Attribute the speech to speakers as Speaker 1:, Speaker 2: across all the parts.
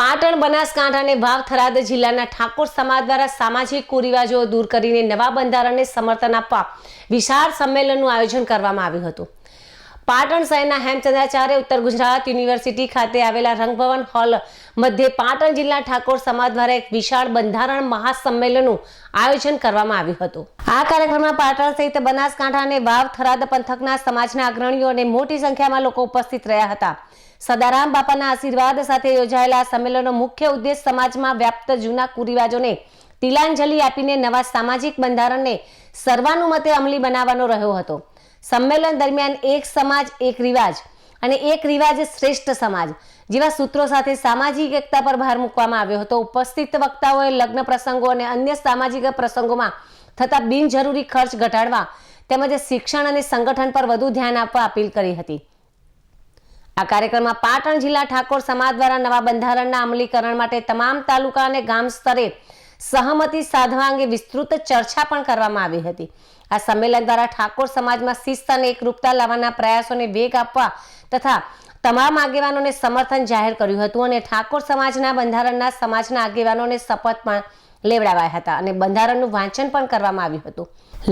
Speaker 1: પાટણ બનાસકાંઠા અને વાવ થરાદ જિલ્લાના ઠાકોર સમાજ દ્વારા સામાજિક કુરિવાજો દૂર કરીને નવા બંધારણને સમર્થન આપવા વિશાળ સંમેલનનું આયોજન કરવામાં આવ્યું હતું। પાટણ શહેરના હેમચંદ્રાચાર્ય ઉત્તર ગુજરાત યુનિવર્સિટી ખાતે આવેલા રંગભવન હોલ મધ્યે પાટણ જિલ્લા ઠાકોર સમાજ દ્વારા એક વિશાળ બંધારણ મહાસંમેલનનું આયોજન કરવામાં આવ્યું હતું। આ કાર્યક્રમમાં પાટણ સહિત બનાસકાંઠા અને વાવ થરાદ પંથકના સમાજના અગ્રણીઓ અને મોટી સંખ્યામાં લોકો ઉપસ્થિત રહ્યા હતા। સદારામ બાપાના આશીર્વાદ સાથે યોજાયેલા સંમેલનનો મુખ્ય ઉદ્દેશ સમાજમાં વ્યાપ્ત જૂના કુરિવાજોને તિલાંજલિ આપીને નવા સામાજિક બંધારણને સર્વાનુમતે અમલી બનાવવાનો રહ્યો હતો। સંમેલન દરમિયાન એક સમાજ એક રિવાજ અને એક રિવાજ શ્રેષ્ઠ સમાજ જેવા સૂત્રો સાથે સામાજિક એકતા પર ભાર મૂકવામાં આવ્યો હતો। ઉપસ્થિત વક્તાઓએ લગ્ન પ્રસંગો અને અન્ય સામાજિક પ્રસંગોમાં થતા બિનજરૂરી ખર્ચ ઘટાડવા તેમજ શિક્ષણ અને સંગઠન પર વધુ ધ્યાન આપવા અપીલ કરી હતી। આ કાર્યક્રમમાં પાટણ જિલ્લા ઠાકોર સમાજ દ્વારા નવા બંધારણના અમલીકરણ માટે તમામ તાલુકા અને ગામ સ્તરે સહમતિ સાધવા અંગે વિસ્તૃત ચર્ચા પણ કરવામાં આવી હતી। આ સંમેલન દ્વારા ઠાકોર સમાજમાં શિસ્ત અને એકરૂપતા લાવવાના પ્રયાસોને વેગ આપવા તથા તમામ આગેવાનોને સમર્થન જાહેર કર્યું હતું અને ઠાકોર સમાજના બંધારણના સમાજના આગેવાનોને શપથ પણ લેવડાવ્યા હતા અને બંધારણનું વાંચન પણ કરવામાં આવ્યું હતું।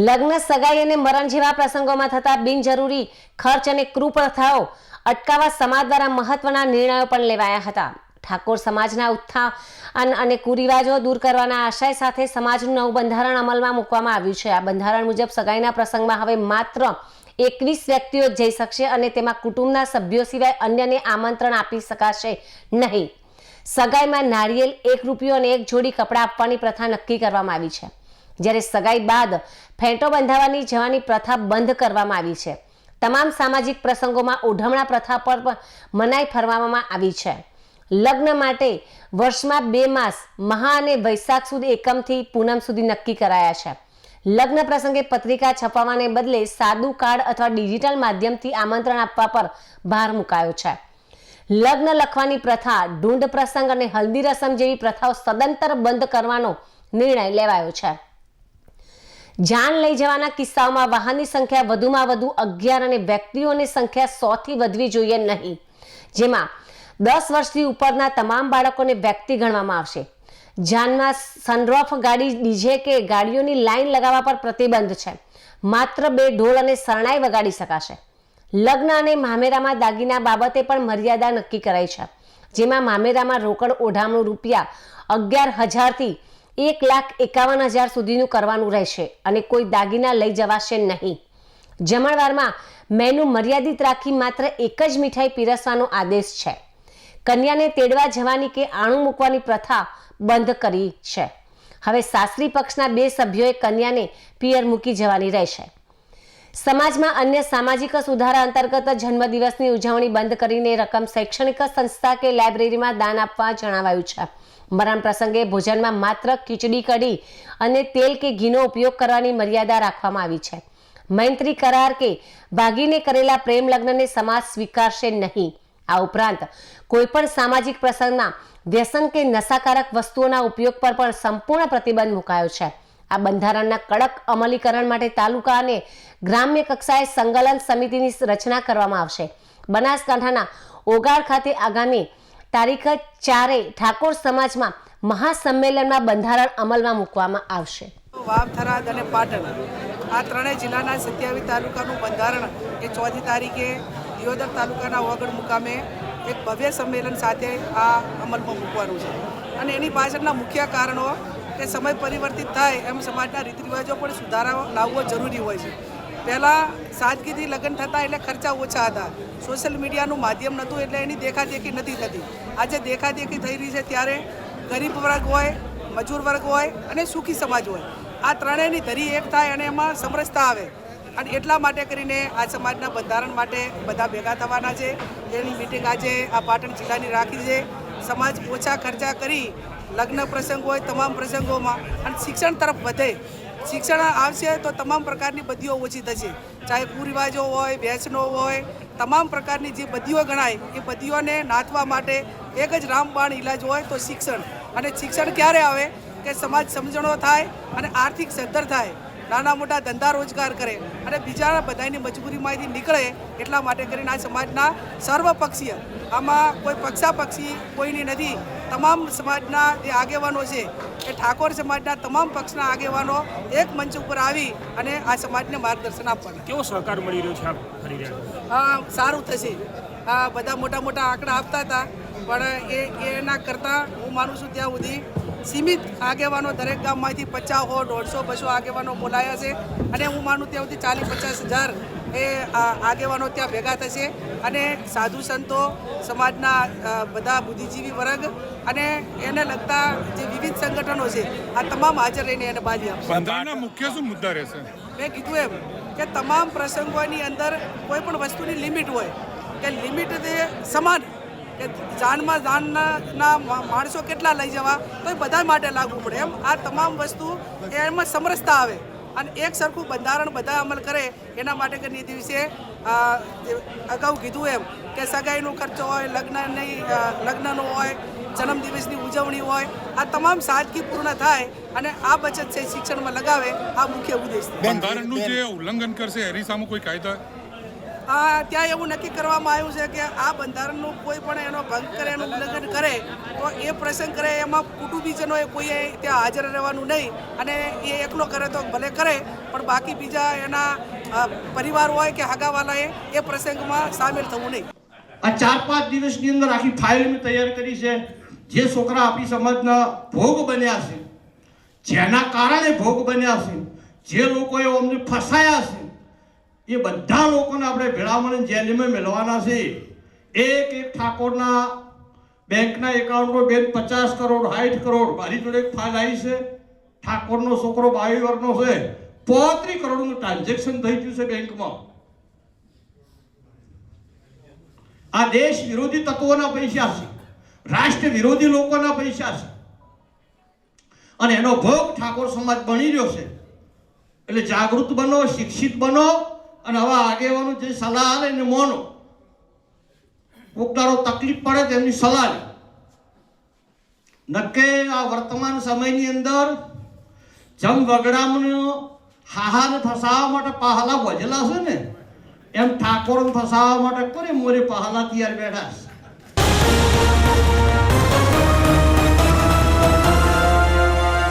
Speaker 1: લગ્ન, સગાઈ અને મરણ જેવા પ્રસંગોમાં થતા બિનજરૂરી ખર્ચ અને કુપ્રથાઓ અટકાવવા સમાજ દ્વારા મહત્વના નિર્ણયો પણ લેવાયા હતા। ઠાકોર સમાજના ઉત્થાન અને કુરિવાજો દૂર કરવાના આશય સાથે સમાજનું નવું બંધારણ અમલમાં મૂકવામાં આવ્યું છે। આ બંધારણ મુજબ સગાઈના પ્રસંગમાં હવે માત્ર 21 વ્યક્તિઓ જ જઈ શકશે અને તેમાં કુટુંબના સભ્યો સિવાય અન્યને આમંત્રણ આપી શકાશે નહીં। સગાઈમાં નારિયેલ, 1 રૂપિયો અને 1 જોડી કપડાં આપવાની પ્રથા નક્કી કરવામાં આવી છે, જ્યારે સગાઈ બાદ ફેંટો બંધાવવાની જવાની પ્રથા બંધ કરવામાં આવી છે। તમામ સામાજિક પ્રસંગોમાં ઓઢમણા પ્રથા પર મનાઈ ફરમાવવામાં આવી છે। લગ્ન માટે વર્ષમાં 2 માસ મહા અને વૈશાખ સુધી એકમથી પૂનમ સુધી નક્કી કરાયા છે। લગ્ન પ્રસંગે પત્રિકા છપાવવાને બદલે સાદું કાર્ડ અથવા ડિજિટલ માધ્યમથી આમંત્રણ આપવા પર ભાર મુકાયો છે। લગ્ન લખવાની પ્રથા, ઢૂંઢ પ્રસંગ અને હલ્દી રસમ જેવી પ્રથાઓ સદંતર બંધ કરવાનો નિર્ણય લેવાયો છે। જાન લઈ જવાના કિસ્સાઓમાં વાહનની સંખ્યા વધુમાં વધુ 11 અને વ્યક્તિઓની સંખ્યા 100 થી વધવી જોઈએ નહીં, જેમાં 10 વર્ષથી ઉપરના તમામ બાળકોને વ્યક્તિ ગણવામાં આવશે। જાનમાં સનરૂફ ગાડી, ડીજે કે ગાડીઓની લાઈન લગાવવા પર પ્રતિબંધ છે। માત્ર 2 ઢોલ અને શરણાઈ વગાડી શકાશે। લગ્ન અને મામેરામાં દાગીના બાબતે પણ મર્યાદા નક્કી કરાઈ છે, જેમાં મામેરામાં રોકડ ઓઢામણું રૂપિયા 11,000 થી 1,51,000 સુધીનું કરવાનું રહેશે અને કોઈ દાગીના લઈ જવાશે નહીં। જમણવારમાં મેનુ મર્યાદિત રાખી માત્ર 1 જ મીઠાઈ પીરસવાનો આદેશ છે। કન્યાને તેડવા જવાની કે આણું મૂકવાની પ્રથા બંધ કરી છે। હવે સાસરી પક્ષના 2 સભ્યોએ કન્યાને પિયર મૂકી જવાની રહેશે। સમાજમાં અન્ય સામાજિક સુધારા અંતર્ગત જન્મદિવસની ઉજવણી બંધ કરીને રકમ શૈક્ષણિક સંસ્થા કે લાઇબ્રેરીમાં દાન આપવા જણાવાયું છે। મરણ પ્રસંગે ભોજનમાં માત્ર ખીચડી, કઢી અને તેલ કે ઘીનો ઉપયોગ કરવાની મર્યાદા રાખવામાં આવી છે। મૈત્રી કરાર કે ભાગીને કરેલા પ્રેમ લગ્નને સમાજ સ્વીકારશે નહીં। આ ઉપરાંત કોઈપણ સામાજિક પ્રસંગમાં વ્યસન કે નશાકારક વસ્તુઓના ઉપયોગ પર પણ સંપૂર્ણ પ્રતિબંધ મુકાયો છે। આ બંધારણના કડક અમલીકરણ માટે તાલુકા અને ગ્રામ્ય કક્ષાએ સંકલન સમિતિની રચના કરવામાં આવશે। બનાસકાંઠાના ઓગાળ ખાતે આગામી તારીખ 4 ઠાકોર સમાજમાં મહાસંમેલનમાં બંધારણ અમલમાં મૂકવામાં આવશે।
Speaker 2: વાવ, થરાદ અને પાટણ આ ત્રણેય જિલ્લાના 27 તાલુકાનું બંધારણ એ 4મી તારીખે દિયોદર તાલુકાના ઓગળ મુકામે એક ભવ્ય સંમેલન સાથે આ અમલમાં મૂકવાનું છે અને એની પાછળના મુખ્ય કારણો કે સમય પરિવર્તિત થાય એમ સમાજના રીત રિવાજો પણ સુધારા લાવવો જરૂરી હોય છે। પહેલાં સાદગીથી લગ્ન થતા એટલે ખર્ચા ઓછા હતા, સોશિયલ મીડિયાનું માધ્યમ નહોતું એટલે એની દેખાદેખી નથી થતી। આજે દેખાદેખી થઈ રહી છે ત્યારે ગરીબ વર્ગ હોય, મજૂર વર્ગ હોય અને સુખી સમાજ હોય, આ ત્રણેયની ધરી એક થાય અને એમાં સમરસતા આવે અને એટલા માટે કરીને આ સમાજના બંધારણ માટે બધા ભેગા થવાના છે। એની મિટિંગ આજે આ પાટણ જિલ્લાની રાખી છે। સમાજ ઓછા ખર્ચા કરી લગ્ન પ્રસંગ હોય, તમામ પ્રસંગોમાં અને શિક્ષણ તરફ વધે। શિક્ષણ આવશે તો તમામ પ્રકારની બદીઓ ઓછી થશે, ચાહે કુરિવાજો હોય, વ્યસનો હોય, તમામ પ્રકારની જે બદીઓ ગણાય એ બદીઓને નાથવા માટે એક જ રામબાણ ઇલાજ હોય તો શિક્ષણ। અને શિક્ષણ ક્યારે આવે કે સમાજ સમજણો થાય અને આર્થિક સદ્ધર થાય, નાના મોટા ધંધા રોજગાર કરે અને બીજા બધાની મજબૂરીમાંથી નીકળે। એટલા માટે કરીને આ સમાજના સર્વપક્ષીય, આમાં કોઈ પક્ષાપક્ષી કોઈની નથી, તમામ સમાજના જે આગેવાનો છે એ ઠાકોર સમાજના તમામ પક્ષના આગેવાનો એક મંચ ઉપર આવી અને આ સમાજને માર્ગદર્શન આપવાના.
Speaker 3: કેવો સહકાર મળી રહ્યો છે આપ કરી રહ્યા છો?
Speaker 2: સારું થશે. બધા મોટા મોટા આંકડા આપતા હતા પણ એના કરતાં હું માનું છું ત્યાં સુધી સીમિત આગેવાનો દરેક ગામમાંથી 50 100 150 200 આગેવાનો બોલાયા છે અને હું માનું ત્યાં સુધી 40-50 હજાર એ આગેવાનો ત્યાં ભેગા થશે અને સાધુ સંતો સમાજના બધા બુદ્ધિજીવી વર્ગ અને એને લગતા જે વિવિધ સંગઠનો છે આ તમામ હાજર રહીને એને બાજી આપશે.
Speaker 4: બંધારણના મુખ્ય શું મુદ્દા રહેશે?
Speaker 2: મેં કીધું એમ કે તમામ પ્રસંગોની અંદર કોઈ પણ વસ્તુની લિમિટ હોય કે લિમિટ તે સમાન કે જાનમાં જાનના માણસો કેટલા લઈ જવા તો એ બધા માટે લાગુ પડે એમ આ તમામ વસ્તુ એમાં સમરસતા આવે અને એક સરખું બંધારણ બધા અમલ કરે એના માટે કે દિવસે અગાઉ કીધું એમ કે સગાઈનો ખર્ચો હોય લગ્નનો હોય જન્મદિવસની ઉજવણી હોય આ તમામ સાદગીપૂર્ણ થાય અને આ બચત છે શિક્ષણમાં લગાવે આ મુખ્ય ઉદ્દેશ છે.
Speaker 4: બંધારણનું જે ઉલ્લંઘન કરશે એની સામે કોઈ કાયદા
Speaker 2: ત્યાં એવું નક્કી કરવામાં આવ્યું છે કે આ બંધારણનું કોઈ પણ એનો ભંગ કરે એનું ઉલ્લંઘન કરે તો એ પ્રસંગ કરે એમાં કુટુંબીજનોએ કોઈએ ત્યાં હાજર રહેવાનું નહીં અને એ એકલો કરે તો ભલે કરે પણ બાકી બીજા એના પરિવાર હોય કે હગાવાલાએ એ પ્રસંગમાં સામેલ થવું નહીં.
Speaker 5: આ 4-5 દિવસની અંદર આખી ફાઇલ મેં તૈયાર કરી છે. જે છોકરા આપણી સમાજના ભોગ બન્યા છે, જેના કારણે ભોગ બન્યા છે, જે લોકોએ અમને ફસાયા છે, એ બધા લોકોને આપણે ભેળા મળીને જેલમાં મેળવાના છે. એક ઠાકોરના બેંકના એકાઉન્ટમાં 50 કરોડ 60 કરોડ મારી જોડે એક ફાઇલ આવી છે. ઠાકોરનો છોકરો 22 વર્ષનો છે, 35 કરોડનું ટ્રાન્ઝેક્શન થઈ ગયું છે બેંકમાં. આ દેશ વિરોધી તત્વોના પૈસા છે, રાષ્ટ્ર વિરોધી લોકોના પૈસા છે અને એનો ભોગ ઠાકોર સમાજ બની રહ્યો છે. એટલે જાગૃત બનો, શિક્ષિત બનો અને હવે આગેવાનો જે સલાહ આલે એને માનો. કોકદારો તકલીફ પડે તેમની સલાહ લે. નક્કે આ વર્તમાન સમયની અંદર જમ વગડામનો હાહાને ફસાવવા માટે પહાલા ભજેલા છે ને એમ ઠાકોરને ફસાવવા માટે કોને મોરે પહાલા તૈયાર બેઠા છે.